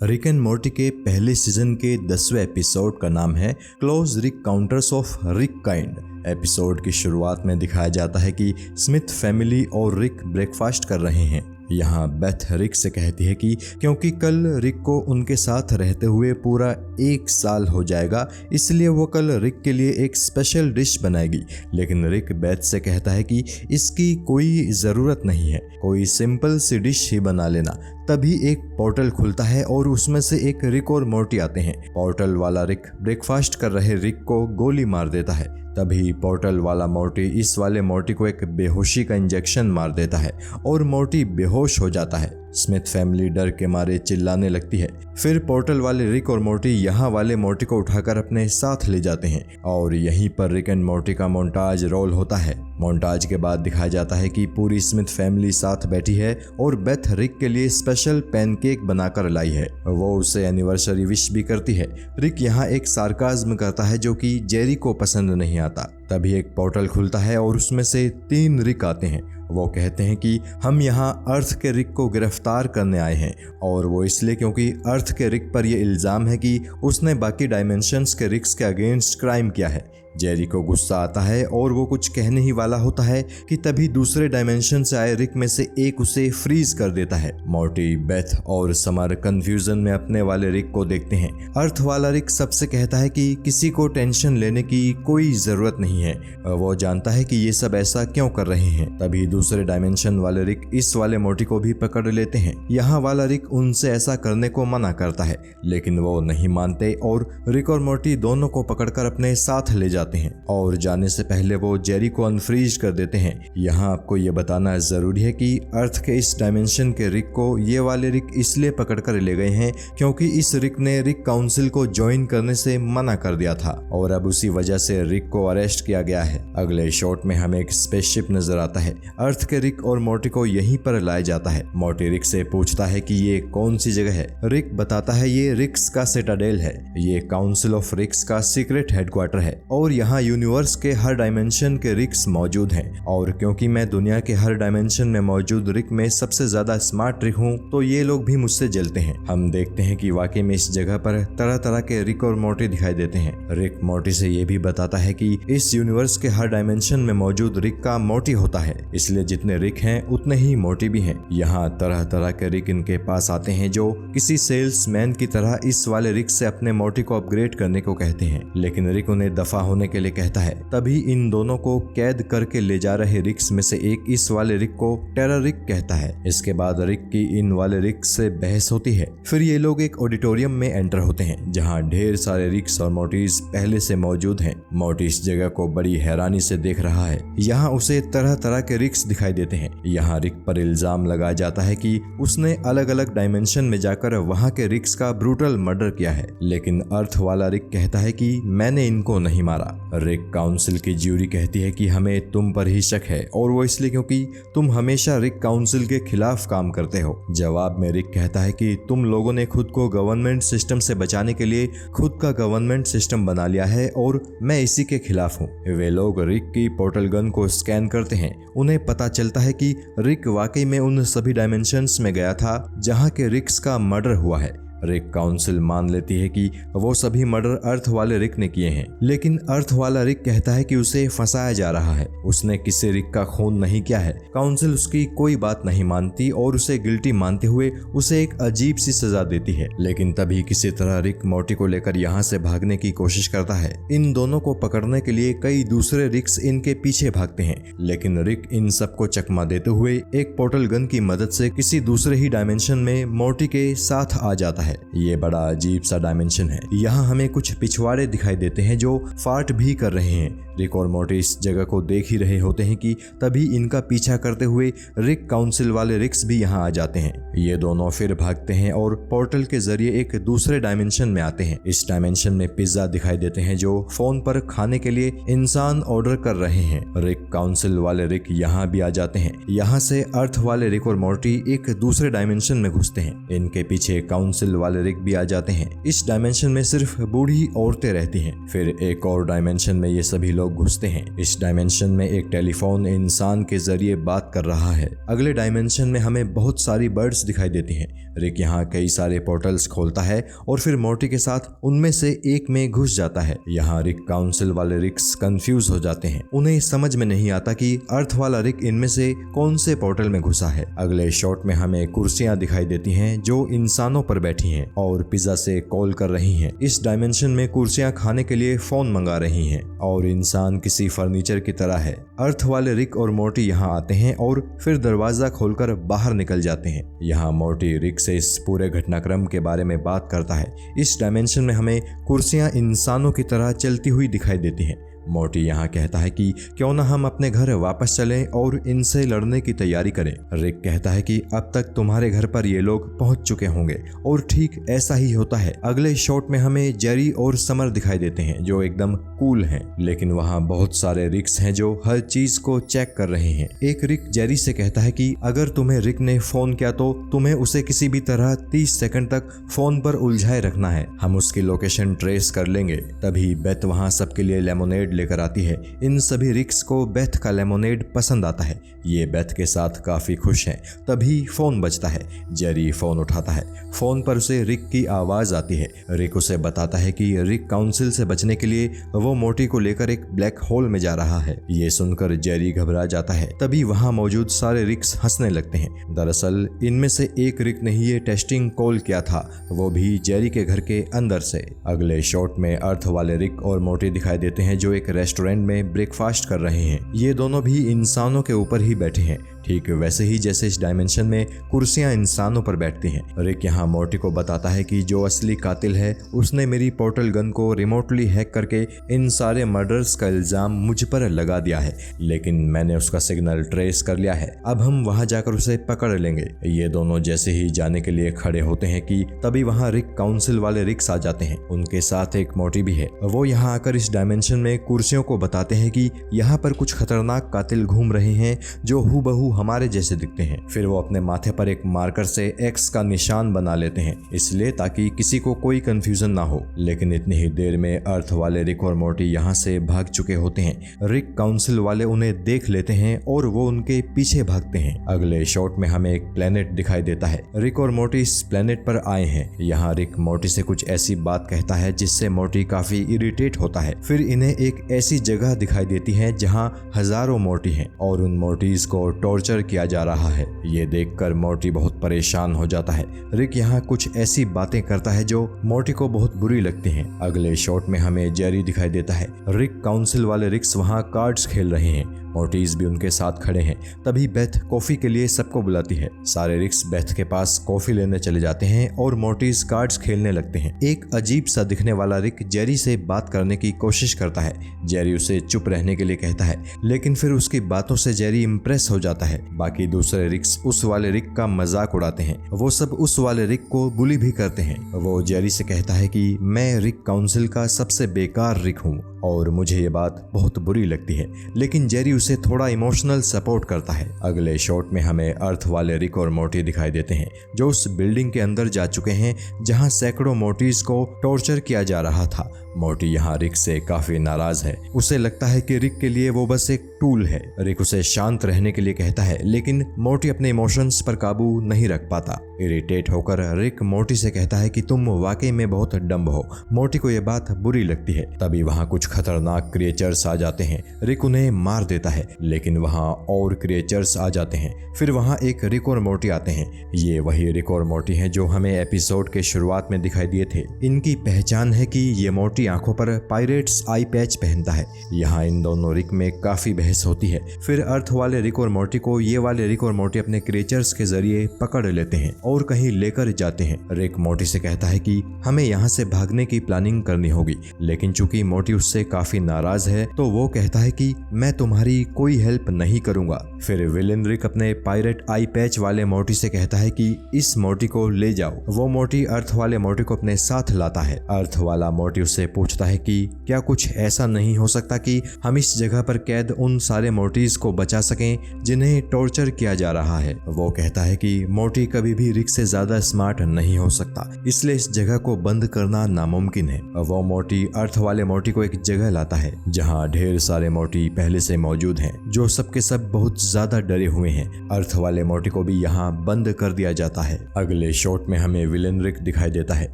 Rick and Morte के पहले season के 10वें एपिसोड का नाम है close Rick counters of Rick kind. Episode की शुरुआत में दिखाया जाता है कि स्मिथ फैमिली और रिक ब्रेकफास्ट कर रहे हैं। यहाँ बेथ रिक से कहती है कि क्योंकि कल रिक को उनके साथ रहते हुए पूरा 1 साल हो जाएगा, इसलिए वो कल रिक के लिए एक स्पेशल डिश बनाएगी। लेकिन रिक बेथ से कहता है कि इसकी कोई ज़रूरत नहीं है, कोई सिंपल सी डिश ही बना लेना। तभी एक पोर्टल खुलता है और उसमें से एक रिक और मोर्टी आते हैं। पोर्टल वाला रिक ब्रेकफास्ट कर रहे रिक को गोली मार देता है। तभी पोर्टल वाला मोर्टी इस वाले मोर्टी को एक बेहोशी का इंजेक्शन मार देता है और मोर्टी बेहोश हो जाता है। स्मिथ फैमिली डर के मारे चिल्लाने लगती है। फिर पोर्टल वाले रिक और मोर्टी यहाँ वाले मोर्टी को उठाकर अपने साथ ले जाते हैं और यहीं पर रिक एंड मोर्टी का मोन्टाज रोल होता है। मोन्टाज के बाद दिखाया जाता है कि पूरी स्मिथ फैमिली साथ बैठी है और बेथ रिक के लिए स्पेशल पैनकेक बनाकर लाई है। वो उसे एनिवर्सरी विश भी करती है। रिक यहाँ एक सार्काज्म करता है जो कि जेरी को पसंद नहीं आता। तभी एक पोर्टल खुलता है और उसमें से 3 रिक आते हैं। वो कहते हैं कि हम यहाँ अर्थ के रिक को गिरफ्तार करने आए हैं, और वो इसलिए क्योंकि अर्थ के रिक पर यह इल्ज़ाम है कि उसने बाकी डायमेंशंस के रिक्स के अगेंस्ट क्राइम किया है। जेरी को गुस्सा आता है और वो कुछ कहने ही वाला होता है कि तभी दूसरे डायमेंशन से आए रिक में से एक उसे फ्रीज कर देता है। मोर्टी, बेथ और समर कंफ्यूजन में अपने वाले रिक को देखते हैं। अर्थ वाला रिक सबसे कहता है कि किसी को टेंशन लेने की कोई जरूरत नहीं है, वो जानता है कि ये सब ऐसा क्यों कर रहे हैं। तभी दूसरे डायमेंशन वाले रिक इस वाले मोर्टी को भी पकड़ लेते हैं। यहाँ वाला रिक उनसे ऐसा करने को मना करता है, लेकिन वो नहीं मानते और रिक और मोर्टी दोनों को पकड़कर अपने साथ ले जाते हैं और जाने से पहले वो जेरी को अनफ्रीज कर देते हैं। यहाँ आपको ये बताना जरूरी है कि अर्थ के इस डायमेंशन के रिक को ये वाले रिक इसलिए पकड़कर ले गए हैं क्योंकि इस रिक ने रिक काउंसिल को ज्वाइन करने से मना कर दिया था और अब उसी वजह से रिक को अरेस्ट किया गया है। अगले शॉट में हमें एक स्पेसशिप नजर आता है। अर्थ के रिक और मोर्टी को यहीं पर लाया जाता है। मोर्टी रिक से पूछता है कि ये कौन सी जगह है। रिक बताता है ये रिक्स का सिटाडेल है, ये काउंसिल ऑफ रिक्स का सीक्रेट हेडक्वार्टर है और यहाँ यूनिवर्स के हर डायमेंशन के रिक्स मौजूद हैं। और क्योंकि मैं दुनिया के हर डायमेंशन में मौजूद रिक में सबसे ज्यादा स्मार्ट रिक हूँ, तो ये लोग भी मुझसे जलते हैं। हम देखते हैं कि वाकई में इस जगह पर तरह तरह के रिक और मोर्टी दिखाई देते हैं। रिक मोर्टी से ये भी बताता है कि इस यूनिवर्स के हर डायमेंशन में मौजूद रिक का मोर्टी होता है, इसलिए जितने रिक हैं उतने ही मोर्टी भी हैं। यहाँ तरह तरह के रिक इनके पास आते हैं जो किसी सेल्समैन की तरह इस वाले रिक से अपने मोर्टी को अपग्रेड करने को कहते हैं, लेकिन रिक उन्हें दफा होने के लिए कहता है। तभी इन दोनों को कैद करके ले जा रहे रिक्स में से एक इस वाले रिक को टेरर रिक कहता है। इसके बाद रिक की इन वाले रिक से बहस होती है। फिर ये लोग एक ऑडिटोरियम में एंटर होते हैं जहाँ ढेर सारे रिक्स और मोर्टीज पहले से मौजूद हैं। मोर्टी इस जगह को बड़ी हैरानी से देख रहा है। यहाँ उसे तरह तरह के रिक्स दिखाई देते हैं। यहाँ रिक पर इल्जाम लगाया जाता है कि उसने अलग अलग डायमेंशन में जाकर वहाँ के रिक्स का ब्रूटल मर्डर किया है, लेकिन अर्थ वाला रिक कहता है कि मैंने इनको नहीं मारा। रिक काउंसिल की ज्यूरी कहती है कि हमें तुम पर ही शक है, और वो इसलिए क्योंकि तुम हमेशा रिक काउंसिल के खिलाफ काम करते हो। जवाब में रिक कहता है कि तुम लोगों ने खुद को गवर्नमेंट सिस्टम से बचाने के लिए खुद का गवर्नमेंट सिस्टम बना लिया है और मैं इसी के खिलाफ हूँ। वे लोग रिक की पोर्टल गन को स्कैन करते हैं। उन्हें पता चलता है कि रिक वाकई में उन सभी डायमेंशंस में गया था जहाँ के रिक्स का मर्डर हुआ है। रिक काउंसिल मान लेती है कि वो सभी मर्डर अर्थ वाले रिक ने किए हैं, लेकिन अर्थ वाला रिक कहता है कि उसे फंसाया जा रहा है। उसने किसी रिक का खून नहीं किया है। काउंसिल उसकी कोई बात नहीं मानती और उसे गिल्टी मानते हुए उसे एक अजीब सी सजा देती है। लेकिन तभी किसी तरह रिक मोर्टी को लेकर यहाँ से भागने की कोशिश करता है। इन दोनों को पकड़ने के लिए कई दूसरे रिक्स इनके पीछे भागते हैं, लेकिन रिक इन सबको चकमा देते हुए एक पोर्टल गन की मदद से किसी दूसरे ही डायमेंशन में मोर्टी के साथ आ जाता है। ये बड़ा अजीब सा डायमेंशन है। यहाँ हमें कुछ पिछवाड़े दिखाई देते हैं जो फार्ट भी कर रहे हैं। रिक और मोर्टी इस जगह को देख ही रहे होते हैं कि तभी इनका पीछा करते हुए रिक काउंसिल वाले रिक्स भी यहाँ आ जाते हैं। ये दोनों फिर भागते हैं और पोर्टल के जरिए एक दूसरे डायमेंशन में आते हैं। इस डायमेंशन में पिज्जा दिखाई देते हैं जो फोन पर खाने के लिए इंसान ऑर्डर कर रहे हैं। रिक काउंसिल वाले रिक यहाँ भी आ जाते हैं। यहाँ से अर्थ वाले रिक और मोर्टी एक दूसरे डायमेंशन में घुसते हैं। इनके पीछे काउंसिल वाले रिक भी आ जाते हैं। इस डायमेंशन में सिर्फ बूढ़ी औरतें रहती हैं। फिर एक और डायमेंशन में ये सभी लोग लोग घुसते हैं। इस डायमेंशन में एक टेलीफोन इंसान के जरिए बात कर रहा है। अगले डायमेंशन में हमें बहुत सारी बर्ड्स दिखाई देती हैं। रिक यहाँ कई सारे पोर्टल्स खोलता है और फिर मोर्टी के साथ उनमें से एक में घुस जाता है। यहाँ रिक काउंसिल वाले रिक्स कंफ्यूज हो जाते हैं। उन्हें समझ में नहीं आता कि अर्थ वाला रिक इनमें से कौन से पोर्टल में घुसा है। अगले शॉट में हमें कुर्सियां दिखाई देती हैं जो इंसानों पर बैठी हैं और पिज्जा से कॉल कर रही हैं। इस डायमेंशन में कुर्सियां खाने के लिए फोन मंगा रही हैं और इंसान किसी फर्नीचर की तरह है। अर्थ वाले रिक और मोर्टी यहाँ आते हैं और फिर दरवाजा खोलकर बाहर निकल जाते हैं। यहाँ मोर्टी रिक से इस पूरे घटनाक्रम के बारे में बात करता है। इस डायमेंशन में हमें कुर्सियां इंसानों की तरह चलती हुई दिखाई देती हैं। मोर्टी यहाँ कहता है कि क्यों ना हम अपने घर वापस चलें और इनसे लड़ने की तैयारी करें। रिक कहता है कि अब तक तुम्हारे घर पर ये लोग पहुंच चुके होंगे और ठीक ऐसा ही होता है। अगले शॉट में हमें जेरी और समर दिखाई देते हैं जो एकदम कूल हैं, लेकिन वहाँ बहुत सारे रिक्स हैं जो हर चीज को चेक कर रहे हैं। एक रिक जेरी से कहता है कि अगर तुम्हें रिक ने फोन किया तो तुम्हें उसे किसी भी तरह 30 सेकंड तक फोन पर उलझाए रखना है, हम उसकी लोकेशन ट्रेस कर लेंगे। तभी बेथ वहाँ सबके लिए लेमोनेड लेकर आती है। इन सभी रिक्स को बेथ का लेमोनेड पसंद आता है। ये बेथ के साथ काफी खुश हैं। तभी फोन बजता है। जेरी फोन उठाता है। फोन पर उसे रिक की आवाज आती है। रिक उसे बताता है कि रिक काउंसिल से बचने के लिए वो मोर्टी को लेकर एक ब्लैक होल में जा रहा है। ये सुनकर जेरी घबरा जाता है। तभी वहां मौजूद सारे रिक्स हंसने लगते हैं। दरअसल इनमें से एक रिक ने ही ये टेस्टिंग कॉल किया था, वो भी जेरी के घर के अंदर से। अगले शॉट में अर्थ वाले रिक और मोर्टी दिखाई देते हैं जो एक रेस्टोरेंट में ब्रेकफास्ट कर रहे हैं। ये दोनों भी इंसानों के ऊपर ही बैठे हैं, ठीक वैसे ही जैसे इस डायमेंशन में कुर्सियां इंसानों पर बैठती हैं। रिक यहाँ मोर्टी को बताता है कि जो असली कातिल है उसने मेरी पोर्टल गन को रिमोटली हैक करके इन सारे मर्डर्स का इल्जाम मुझ पर लगा दिया है, लेकिन मैंने उसका सिग्नल ट्रेस कर लिया है। अब हम वहां जाकर उसे पकड़ लेंगे। ये दोनों जैसे ही जाने के लिए खड़े होते हैं कि तभी वहां रिक काउंसिल वाले रिक्स आ जाते हैं। उनके साथ एक मोर्टी भी है। वो यहाँ आकर इस डायमेंशन में कुर्सियों को बताते हैं कि यहाँ पर कुछ खतरनाक कातिल घूम रहे हैं जो हूबहू हमारे जैसे दिखते हैं। फिर वो अपने माथे पर एक मार्कर से एक्स का निशान बना लेते हैं, इसलिए ताकि किसी को कोई कंफ्यूजन ना हो। लेकिन इतनी ही देर में अर्थ वाले रिक और मोर्टी यहाँ से भाग चुके होते हैं। रिक काउंसिल वाले उन्हें देख लेते हैं और वो उनके पीछे भागते हैं। अगले शॉट में हमें एक प्लेनेट दिखाई देता है। रिक और मोर्टी इस प्लेनेट पर आए हैं। यहाँ रिक मोर्टी से कुछ ऐसी बात कहता है जिससे मोर्टी काफी इरिटेट होता है। फिर इन्हें एक ऐसी जगह दिखाई देती है जहाँ हजारों मोर्टी हैं और उन मोर्टीज को टॉर्चर किया जा रहा है। ये देखकर मोर्टी बहुत परेशान हो जाता है। रिक यहाँ कुछ ऐसी बातें करता है जो मोर्टी को बहुत बुरी लगती हैं। अगले शॉट में हमें जेरी दिखाई देता है। रिक काउंसिल वाले रिक्स वहाँ कार्ड्स खेल रहे हैं। मोर्टीज भी उनके साथ खड़े हैं। तभी बेथ कॉफी के लिए सबको बुलाती है। सारे रिक्स बेथ के पास कॉफी लेने चले जाते हैं और मोर्टीज कार्ड्स खेलने लगते हैं। एक अजीब सा दिखने वाला रिक जेरी से बात करने की कोशिश करता है। जेरी उसे चुप रहने के लिए कहता है, लेकिन फिर उसकी बातों से जेरी इम्प्रेस हो जाता है। बाकी दूसरे रिक्स उस वाले रिक का मजाक उड़ाते हैं। वो सब उस वाले रिक को बुली भी करते हैं। वो जेरी से कहता है कि मैं रिक काउंसिल का सबसे बेकार रिक हूँ और मुझे ये बात बहुत बुरी लगती है, लेकिन जेरी उसे थोड़ा इमोशनल सपोर्ट करता है। अगले शॉट में हमें अर्थ वाले रिक और मोर्टी दिखाई देते हैं जो उस बिल्डिंग के अंदर जा चुके हैं जहां सैकड़ों मोर्टीज को टॉर्चर किया जा रहा था। मोर्टी यहाँ रिक से काफी नाराज है। उसे लगता है कि रिक के लिए वो बस एक टूल है। रिक उसे शांत रहने के लिए कहता है, लेकिन मोर्टी अपने इमोशंस पर काबू नहीं रख पाता। इरिटेट होकर रिक मोर्टी से कहता है कि तुम वाकई में बहुत डम्ब हो। मोर्टी को यह बात बुरी लगती है। तभी वहाँ कुछ खतरनाक क्रिएचर्स आ जाते हैं। रिक उन्हें मार देता है, लेकिन वहाँ और क्रिएचर्स आ जाते हैं। फिर वहाँ एक रिक और मोर्टी आते हैं। ये वही रिक और मोर्टी हैं जो हमें एपिसोड के शुरुआत में दिखाई दिए थे। इनकी पहचान है कि ये मोर्टी आंखों पर पायरेट्स आई पैच पहनता है। यहाँ इन दोनों रिक में काफी बहस होती है। फिर अर्थ वाले रिक और मोर्टी को ये वाले रिक और मोर्टी अपने क्रिएचर्स के जरिए पकड़ लेते हैं और कहीं लेकर जाते हैं। रिक मोर्टी से कहता है कि हमें यहाँ से भागने की प्लानिंग करनी होगी, लेकिन चूंकि मोर्टी उससे काफी नाराज है तो वो कहता है कि मैं तुम्हारी कोई हेल्प नहीं करूंगा। फिर विलेन रिक अपने पायरेट आई पैच वाले मोर्टी से कहता है कि इस मोर्टी को ले जाओ। वो मोर्टी अर्थ वाले मोर्टी को अपने साथ लाता है। अर्थ वाला मोर्टी उससे पूछता है कि क्या कुछ ऐसा नहीं हो सकता कि हम इस जगह पर कैद उन सारे मोर्टीज को बचा सकें जिन्हें टॉर्चर किया जा रहा है। वो कहता है कि मोर्टी कभी भी रिक से ज्यादा स्मार्ट नहीं हो सकता, इसलिए इस जगह को बंद करना नामुमकिन है। वो मोर्टी अर्थ वाले मोर्टी को एक जगह लाता है जहाँ ढेर सारे मोर्टी पहले से मौजूद हैं, जो सबके सब बहुत ज्यादा डरे हुए हैं। अर्थ वाले मोर्टी को भी यहाँ बंद कर दिया जाता है। अगले शॉट में हमें विलेन रिक दिखाई देता है,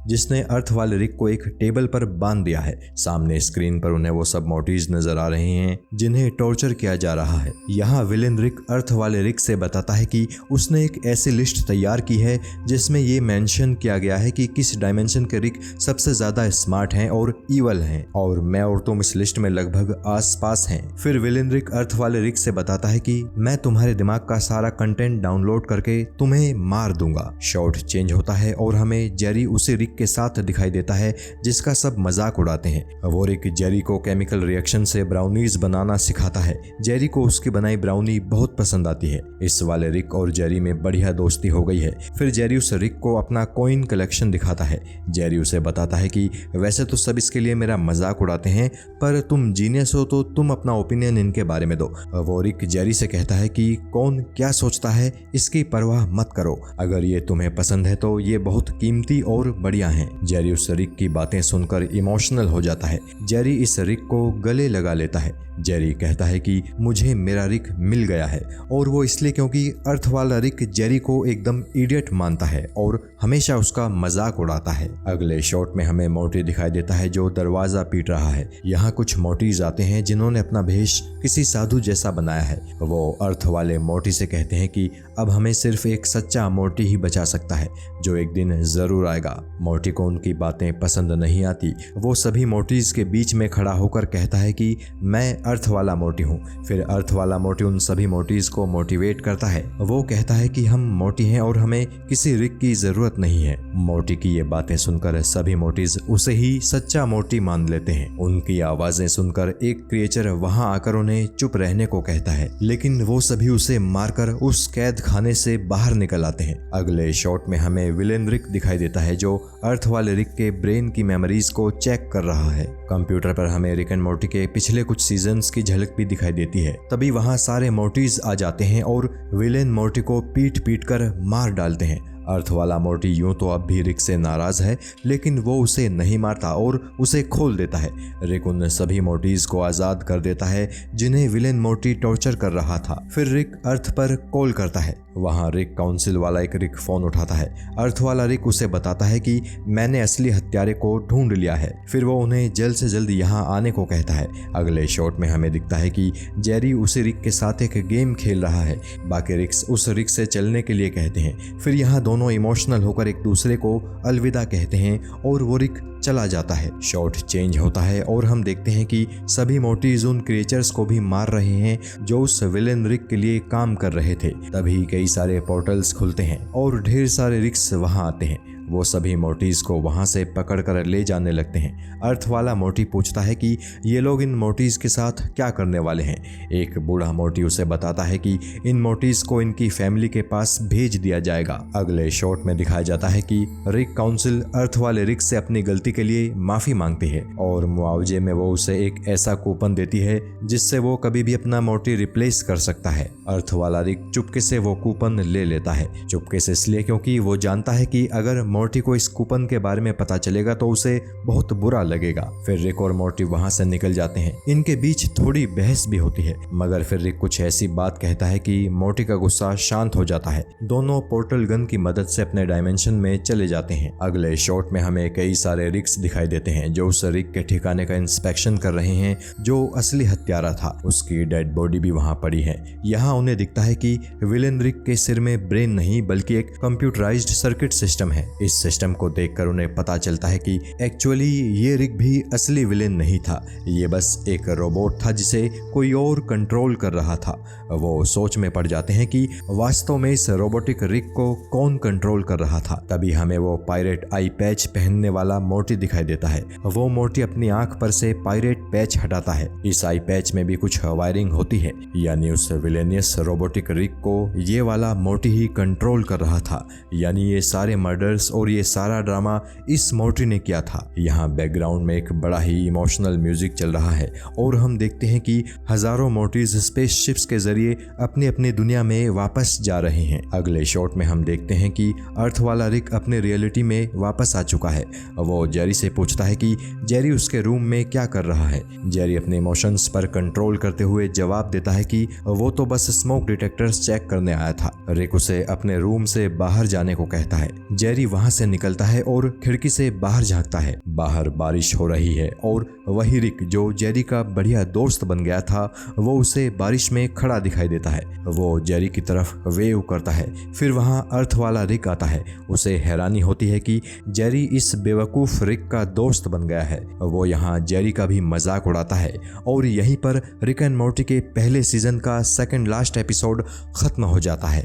जिसने अर्थ वाले रिक को एक टेबल पर बांध दिया है। सामने स्क्रीन पर उन्हें वो सब मोर्टीज नजर आ रहे हैं जिन्हें टॉर्चर किया जा रहा है। यहाँ विलेन रिक अर्थ वाले रिक से बताता है कि उसने एक ऐसी लिस्ट तैयार की है जिसमें ये मेंशन किया गया है कि किस डायमेंशन के रिक सबसे ज्यादा स्मार्ट हैं और ईवल हैं, और मैं और तुम इस लिस्ट में लगभग आसपास हैं। फिर विलेन रिक अर्थ वाले रिक से बताता है कि मैं तुम्हारे दिमाग का सारा कंटेंट डाउनलोड करके तुम्हें मार दूंगा। शॉट चेंज होता है और हमें जेरी उसी रिक के साथ दिखाई देता है जिसका सब मजाक उड़ाते हैं। वो रिक जेरी को केमिकल रिएक्शन से ब्राउनीज बनाना सिखाता है। जेरी को उसकी बनाई ब्राउनी बहुत पसंद आती है। इस वाले रिक और जेरी में बढ़िया दोस्ती हो गई है। फिर जेरी उस रिक को अपना कॉइन कलेक्शन दिखाता है। जेरी उसे बताता है कि वैसे तो सब इसके लिए मेरा मजाक उड़ाते हैं, पर तुम जीनियस हो तो तुम अपना ओपिनियन इनके बारे में दो। वो रिक जेरी से कहता है कि कौन क्या सोचता है इसकी परवाह मत करो, अगर ये तुम्हें पसंद है तो ये बहुत कीमती और बढ़िया है। जेरी उस रिक की बातें सुनकर इमोशनल हो जाता है। जेरी इस रिक को गले लगा लेता है। जेरी कहता है कि मुझे मेरा रिक मिल गया है, और वो इसलिए क्योंकि अर्थ वाला रिक जेरी को एकदम इडियट मानता है और हमेशा उसका मजाक उड़ाता है। अगले शॉट में हमें मोर्टी दिखाई देता है जो दरवाजा पीट रहा है। यहाँ कुछ मोर्टीज आते हैं जिन्होंने अपना भेष किसी साधु जैसा बनाया है। वो अर्थ वाले मोर्टी से कहते हैं कि अब हमें सिर्फ एक सच्चा मोर्टी ही बचा सकता है जो एक दिन जरूर आएगा। मोर्टी को उनकी बातें पसंद नहीं आती। वो सभी मोर्टीज के बीच में खड़ा होकर कहता है कि मैं अर्थ वाला मोर्टी हूँ। फिर अर्थ वाला मोर्टी उन सभी मोर्टीज को मोटिवेट करता है। वो कहता है कि हम मोर्टी हैं और हमें किसी रिक की जरूरत नहीं है। मोर्टी की ये बातें सुनकर सभी मोर्टीज उसे ही सच्चा मोर्टी मान लेते हैं। उनकी आवाजें सुनकर एक क्रिएचर वहां आकर उन्हें चुप रहने को कहता है, लेकिन वो सभी उसे मारकर उस कैद खाने से बाहर निकल आते हैं। अगले शॉट में हमें विलेन रिक दिखाई देता है जो अर्थ वाले रिक के ब्रेन की मेमोरीज को चेक कर रहा है। कंप्यूटर पर हमें रिक एंड मोर्टी के पिछले कुछ सीजन्स की झलक भी दिखाई देती है। तभी वहां सारे मोर्टीज आ जाते हैं और विलेन मोर्टी को पीट पीट कर मार डालते हैं। अर्थ वाला मोर्टी यूं तो अब भी रिक से नाराज है, लेकिन वो उसे नहीं मारता और उसे खोल देता है। रिक उन सभी मोर्टीज को आजाद कर देता है जिन्हें विलेन मोर्टी टॉर्चर कर रहा था। फिर रिक अर्थ पर कॉल करता है। वहां रिक काउंसिल वाला एक रिक फोन उठाता है। अर्थ वाला रिक उसे बताता है कि मैंने असली हत्यारे को ढूंढ लिया है। फिर वो उन्हें जल्द से जल्द यहाँ आने को कहता है। अगले शॉट में हमें दिखता है कि जेरी उसी रिक के साथ एक गेम खेल रहा है। बाकी रिक्स उस रिक से चलने के लिए कहते हैं। फिर यहाँ दोनों इमोशनल होकर एक दूसरे को अलविदा कहते हैं और वो रिक चला जाता है। शॉट चेंज होता है और हम देखते हैं कि सभी मोर्टीज उन क्रिएचर्स को भी मार रहे हैं जो उस विलेन रिक के लिए काम कर रहे थे। तभी कई सारे पोर्टल्स खुलते हैं और ढेर सारे रिक्स वहां आते हैं। वो सभी मोर्टीज को वहां से पकड़कर ले जाने लगते हैं। अर्थ वाला मोर्टी पूछता है कि ये लोग इन मोर्टीज के साथ क्या करने वाले हैं। एक बूढ़ा मोर्टी उसे बताता है कि इन मोर्टीज को इनकी फैमिली के पास भेज दिया जाएगा। अगले शॉट में दिखाया जाता है कि रिक काउंसिल अर्थ वाले रिक से अपनी गलती के लिए माफी मांगती है और मुआवजे में वो उसे एक ऐसा कूपन देती है जिससे वो कभी भी अपना मोर्टी रिप्लेस कर सकता है। अर्थ वाला रिक चुपके से वो कूपन ले लेता है। चुपके से इसलिए क्योंकि वो जानता है कि अगर मोर्टी को इस कूपन के बारे में पता चलेगा तो उसे बहुत बुरा लगेगा। फिर रिक और मोर्टी वहां से निकल जाते हैं। इनके बीच थोड़ी बहस भी होती है, मगर फिर रिक कुछ ऐसी बात कहता है कि मोर्टी का गुस्सा शांत हो जाता है। दोनों पोर्टल गन की मदद से अपने डायमेंशन में चले जाते हैं। अगले शॉट में हमें कई सारे रिक्स दिखाई देते हैं जो उस रिक के ठिकाने का इंस्पेक्शन कर रहे हैं जो असली हत्यारा था। उसकी डेड बॉडी भी वहां पड़ी है। यहाँ उन्हें दिखता है कि विलेन रिक के सिर में ब्रेन नहीं बल्कि एक कंप्यूटराइज्ड सर्किट सिस्टम है। इस सिस्टम को देखकर उन्हें पता चलता है कि एक्चुअली ये रिक भी असली विलेन नहीं था, ये बस एक रोबोट था जिसे कोई और कंट्रोल कर रहा था। वो सोच में पड़ जाते हैं कि वास्तव में इस रोबोटिक रिक को कौन कंट्रोल कर रहा था। तभी हमें वो पायरेट आई पैच पहनने वाला मोर्टी दिखाई देता है। वो मोर्टी अपनी आंख पर से पायरेट पैच हटाता है। इस आई पैच में भी कुछ वायरिंग होती है, यानी उस विलेनियस रोबोटिक रिक को ये वाला मोर्टी ही कंट्रोल कर रहा था। यानी ये सारे मर्डर्स और ये सारा ड्रामा इस मोर्टी ने किया था। यहाँ बैकग्राउंड में एक बड़ा ही इमोशनल म्यूजिक चल रहा है और हम देखते हैं कि हजारों मोर्टीज स्पेसशिप्स के जरिए अपनी अपनी दुनिया में वापस जा रहे हैं। अगले शॉट में हम देखते हैं कि अर्थ वाला रिक अपने रियलिटी में वापस आ चुका है। वो जेरी से पूछता है कि जेरी उसके रूम में क्या कर रहा है। जेरी अपने इमोशंस पर कंट्रोल करते हुए जवाब देता है कि वो तो बस स्मोक डिटेक्टर्स चेक करने आया था। रिक उसे अपने रूम से बाहर जाने को कहता है। जेरी वहां से निकलता है और खिड़की से बाहर झांकता है। बाहर बारिश हो रही है और वही रिक जो जेरी का बढ़िया दोस्त बन गया था वो उसे बारिश में खड़ा दिखाई देता है। वो जेरी की तरफ वेव करता है। फिर वहां अर्थ वाला रिक आता है। उसे हैरानी होती है कि जेरी इस बेवकूफ रिक का दोस्त बन गया है। वो यहाँ जेरी का भी मजाक उड़ाता है और यहीं पर रिक एंड मोर्टी के पहले सीजन का सेकंड लास्ट एपिसोड खत्म हो जाता है।